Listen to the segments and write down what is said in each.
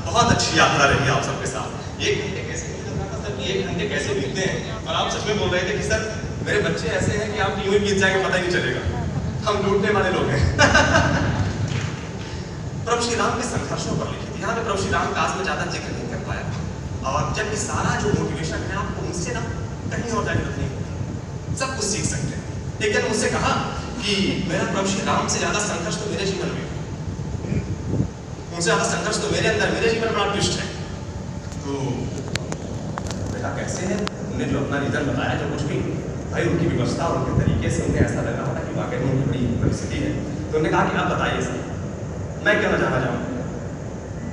बहुत अच्छी यात्रा रही आप सबके साथ। 1 घंटे कैसे बीत रहा था सर, 1 घंटे कैसे बीतते हैं। और आप सच में बोल रहे थे कि सर मेरे बच्चे ऐसे हैं कि आप यूं ही बीत जाएंगे, पता ही नहीं चलेगा, हम लूटने वाले लोग हैं। प्रभु श्री राम के संघर्षों पर लिखित, यहाँ पे प्रभु श्री राम का आज में ज्यादा जिक्र नहीं कर पाया। और जबकि सारा जो मोटिवेशन है आपको उनसे ना कहीं और जाने नहीं होती, सब कुछ सीख सकते हैं। लेकिन मुझसे कहा कि मेरा प्रभु श्री राम से ज्यादा संघर्ष तो मेरे जीवन में, उनसे ज्यादा संघर्ष तो मेरे अंदर, मेरे जीवन में बड़ा ट्विस्ट है। तो बेटा कैसे है, उन्होंने जो अपना रीजन बताया, जो कुछ भी भाई उनकी व्यवस्था और उनके तरीके से उन्हें ऐसा लगा होगा कि वाकई में उनकी बड़ी परिस्थिति है। तो उन्होंने कहा कि आप बताइए सर, मैं क्यों ना जाना चाहूँ,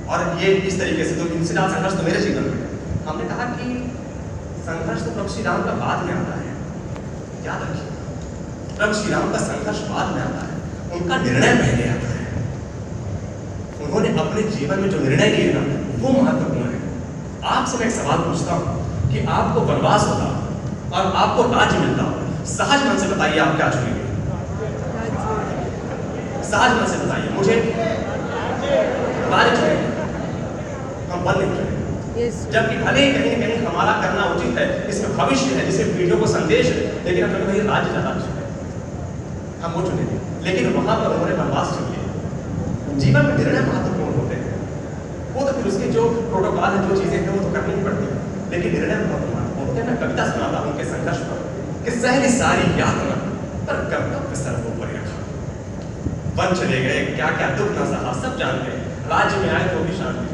और ये इस तरीके से, तो इनसे ज्यादा संघर्ष तो मेरे जीवन में। हमने कहा कि संघर्ष तो प्रभु श्री राम का बाद में आता है, याद रखिए, प्रभु श्री राम का संघर्ष बाद में आता है, उनका निर्णय पहले आता है। उन्होंने अपने जीवन में जो निर्णय लिए ना वो महत्वपूर्ण है। आपसे मैं एक सवाल पूछता हूँ कि आपको वनवास होता और आपको राज्य मिलता, सहज मन से बताइए आप क्या चुनेंगे? सहज मन से बताइए, मुझे राज्य चुनेंगे, हम वन नहीं चुनेंगे। जबकि भले ही कहीं न कहीं हमारा करना उचित है, इसमें भविष्य है, जिससे पीढ़ियों को संदेश है, लेकिन हम कहीं राज्य ज्यादा अच्छा है, हम वो चुनेंगे। लेकिन वहां पर उन्होंने वनवास चुन लिया। जीवन में निर्णय महत्वपूर्ण होते हैं, वो तो फिर उसके जो प्रोटोकॉल है, जो चीजें हैं वो तो करनी ही पड़ती है, लेकिन निर्णय महत्वपूर्ण होते हैं। मैं कविता सुनाता हूं उनके संघर्ष पर कि सहली सारी यातना पर कर्तव्य सर्वोपरि रखा। वन चले गए, क्या क्या दुख न सहा सब जानते हैं, राज्य में आए तो भी शांति,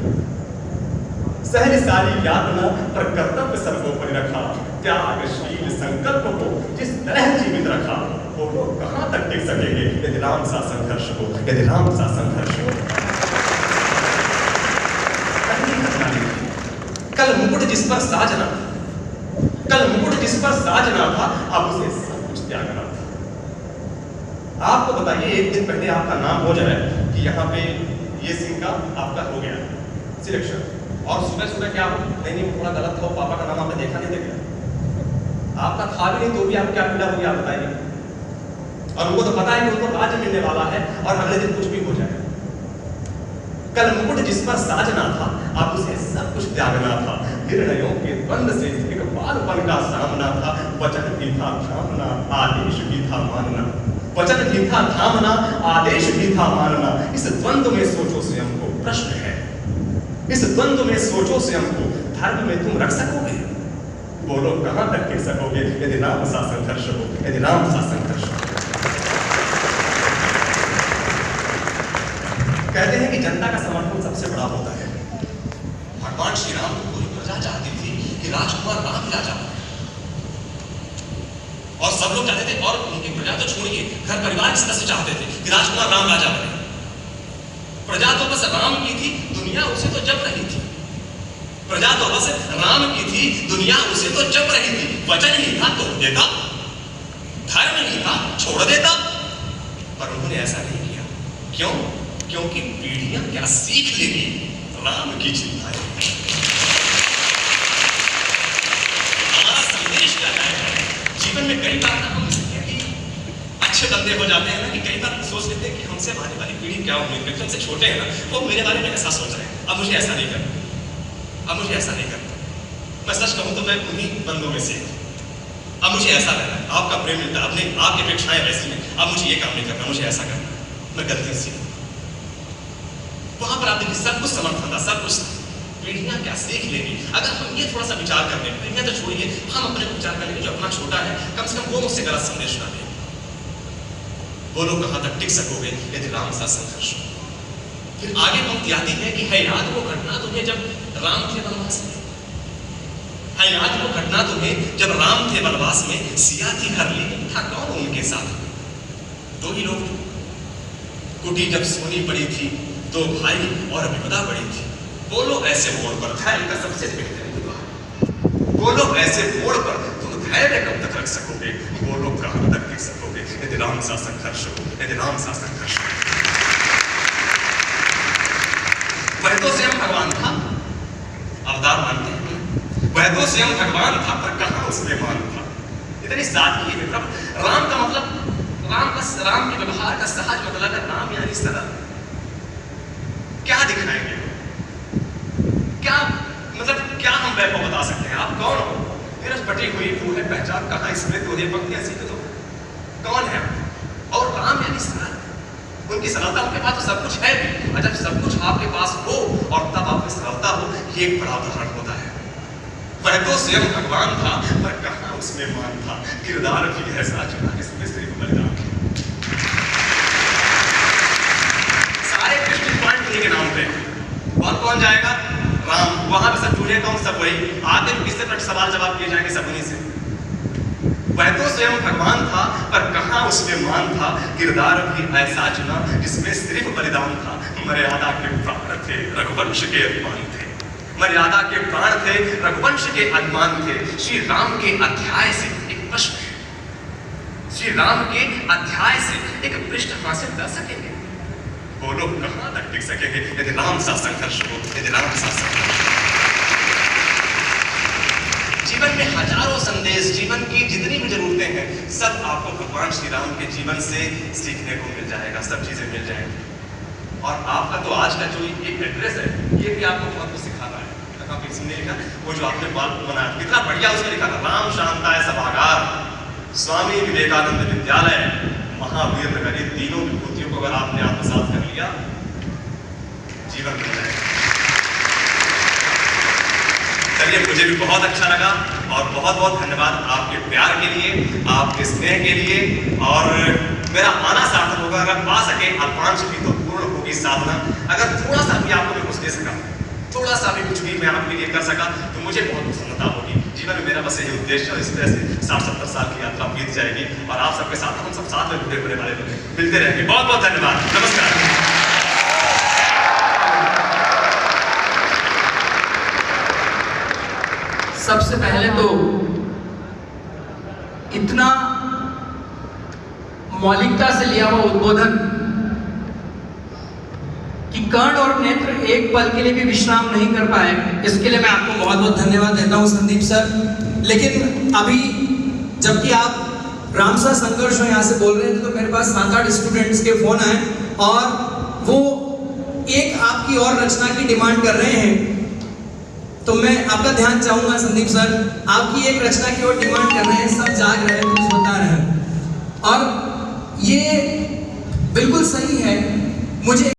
सहली सारी यातना पर कर्तव्य सर्वोपरि रखा, त्यागशील संकल्प को जिस तरह जीवित रखा, वो लोग कहां तक टिक सकेंगे यदि राम सा संघर्ष हो, यदि राम सा संघर्ष हो। कल मुकुट जिस पर साजना, कल मुकुट जिस पर साजना था, अब उसे सब कुछ त्यागना था। आपको बताइए, एक दिन पहले आपका नाम हो जाए कि यहाँ पे ये सिंह का आपका हो गया सिलेक्शन, और सुबह सुबह क्या हो, नहीं वो थोड़ा गलत था, पापा का नाम आपने देखा नहीं देखा, आपका था भी नहीं, तो भी आप क्या पीड़ा होगी आप बताइए। और उनको तो पता है कि उनको राज्य मिलने वाला है और अगले दिन कुछ भी हो जाए। कल मुकुट जिस पर साजना था, अब उसे सब कुछ त्यागना था। निर्णयों के द्वंद से एक बालपन का सामना था, वचन भी था थामना, आदेश भी था मानना, वचन भी था थामना, आदेश भी था मानना। इस द्वंद में सोचो स्वयं को, प्रश्न है, इस द्वंद में सोचो स्वयं को, धर्म में तुम रख सकोगे? बोलो कहां तक टिक सकोगे यदि राम सा संघर्ष हो, यदि राम सा संघर्ष हो। कहते हैं कि जनता का समर्थन सबसे बड़ा होता है। भगवान श्री राम को पूरी प्रजा चाहती थी कि राजकुमार राम ही राजा बने, और सब लोग चाहते थे, और उनकी प्रजा तो छोड़िए, घर परिवार के सदस्य चाहते थे कि राजकुमार राम राजा बने। प्रजा तो बस राम की थी, दुनिया उसे तो जप रही थी। प्रजा तो बस राम की थी, दुनिया उसे तो जप रही थी। वचन ही था तोड़ देता, धर्म ही था छोड़ देता, पर उन्होंने ऐसा नहीं किया। क्यों? क्योंकि पीढ़ियां क्या सीख लेगी, राम की चिंता है। हमारा संदेश क्या है? जीवन में कई बार हम अच्छे बंदे हो जाते हैं ना, कि कई बार सोच लेते हैं कि हमसे आने वाली पीढ़ी क्या उम्मीद करती है, हमसे छोटे हैं ना, वो मेरे बारे में ऐसा सोच रहे हैं, अब मुझे ऐसा नहीं करना, अब मुझे ऐसा नहीं करना। मैं सच कहूं तो मैं उन्हीं बंदों में से, अब मुझे ऐसा करना है, आपका प्रेम मिलता है, अपने आपकी अपेक्षाएं वैसी हैं, अब मुझे ये काम नहीं करना, मुझे ऐसा करना है, मैं गलती से। वहां पर आप देखिए सब कुछ समर्थन था, सब कुछ। पीढ़ियां क्या सीख लेगी अगर हम ये थोड़ा सा विचार कर लें। पीढ़ियां तो छोड़िए, हम अपने विचार कर लेंगे, जो अपना छोटा है कम से कम वो मुझसे गलत संदेश ना दे। बोलो कहां तक टिक सकोगे यदि राम सा संघर्ष हो। फिर आगे पंक्ति आती है कि है याद वो घटना तुम्हें जब राम थे वनवास में, है याद वो घटना तुम्हें जब राम थे वनवास में, सिया थी हर ली, था कौन उनके साथ? दो ही लोग। कुटी जब सोनी पड़ी थी, दो भाई और विपदा बड़ी थी। बोलो ऐसे मोड़ पर, धैर्य का सबसे बेहतरीन दुआ। बोलो ऐसे मोड़ पर तुम धैर्य कब तक रख सकोगे? बोलो कहां तक टिक सकोगे यदि राम सा संघर्ष हो, यदि राम सा संघर्ष हो। वह तो स्वयं भगवान था, अवतार मानते हैं, वह तो स्वयं भगवान था, पर कहां उसमें मान था? इतनी सादगी है। राम का मतलब, राम के व्यवहार का सहज मतलब है राम यानी सरल। क्या दिखाएंगे? मैं वो बता सकते हैं आप कौन हो? मेरा बटी हुई भूल है पहचान कहाँ इसमें तो ये पंक्ति ऐसी तो कौन है आप? और राम यानी सरल, उनकी सरलता उनके पास तो सब कुछ है भी, और जब सब कुछ आपके पास हो और तब आप में सरलता हो, ये एक बड़ा उदाहरण होता है। वह तो स्वयं भगवान था पर कहाँ उसमें मान था, किरदार भी ऐसा चुना जिसमें सिर्फ बलिदान। सारे कृष्ण पॉइंट के नाम पे कौन कौन जाएगा? राम। वहां पे सब जुड़े कौन? सब वही। आगे किससे पर सवाल जवाब किए जाएंगे? सब उन्हीं से। वह तो स्वयं भगवान था पर कहाँ उसमें मान था, किरदार भी ऐसा चुना जिसमें सिर्फ बलिदान था। मर्यादा के प्राण थे, रघुवंश के अभिमान थे। मर्यादा के प्राण थे, रघुवंश के अभिमान थे। श्री राम के अध्याय से एक प्रश्न है, श्री राम के अध्याय से एक पृष्ठ हासिल कर सकेंगे? वो लोग कहां तक टिक सकेंगे यदि राम सा संघर्ष हो, यदि राम सा संघर्ष। जीवन में हजारों संदेश, जीवन की जितनी भी जरूरतें हैं, सब आपको भगवान श्री राम के जीवन से सीखने को मिल जाएगा, सब चीजें मिल जाएंगी। और आपका तो आज का जो एक एड्रेस है, ये भी आपको बहुत कुछ सिखा रहा है। कहाँ पे इसने लिखा, वो जो आपने बाल बनाया कितना बढ़िया उसमें लिखा था, राम शांताय सभागार, स्वामी विवेकानंद विद्यालय, महावीर नगरी, तीनों विभूतियों को अगर आपने आत्मसात कर लिया, जीवन बन जाएगा। चलिए, मुझे भी बहुत अच्छा लगा और बहुत बहुत धन्यवाद आपके प्यार के लिए, आपके स्नेह के लिए। और मेरा आना सार्थक होगा अगर आ सके अल्पांश भी तो पूर्ण होगी साधना। अगर थोड़ा सा भी आपको मैं कुछ दे सका, थोड़ा सा भी कुछ भी मैं आपके लिए कर सका, तो मुझे बहुत प्रसन्नता होगी। जीवन में मेरा बस यही उद्देश्य है। इस तरह से 60-70 साल की यात्रा बीत जाएगी और आप सबके साथ, हम सब साथ में जुड़े होने वाले लोग मिलते रहेंगे। बहुत बहुत धन्यवाद, नमस्कार। सबसे पहले तो इतना मौलिकता से लिया हुआ उद्बोधन कि कर्ण और नेत्र एक पल के लिए भी विश्राम नहीं कर पाए, इसके लिए मैं आपको बहुत बहुत धन्यवाद देता हूं संदीप सर। लेकिन अभी जबकि आप रामसा संघर्ष हो यहाँ से बोल रहे थे, तो मेरे पास 7-8 स्टूडेंट्स के फोन आए और वो एक आपकी और रचना की डिमांड कर रहे हैं। तो मैं आपका ध्यान चाहूंगा संदीप सर, आपकी एक रचना की ओर डिमांड कर रहे हैं, सब जाग रहे हैं, कुछ होता रहे। और ये बिल्कुल सही है। मुझे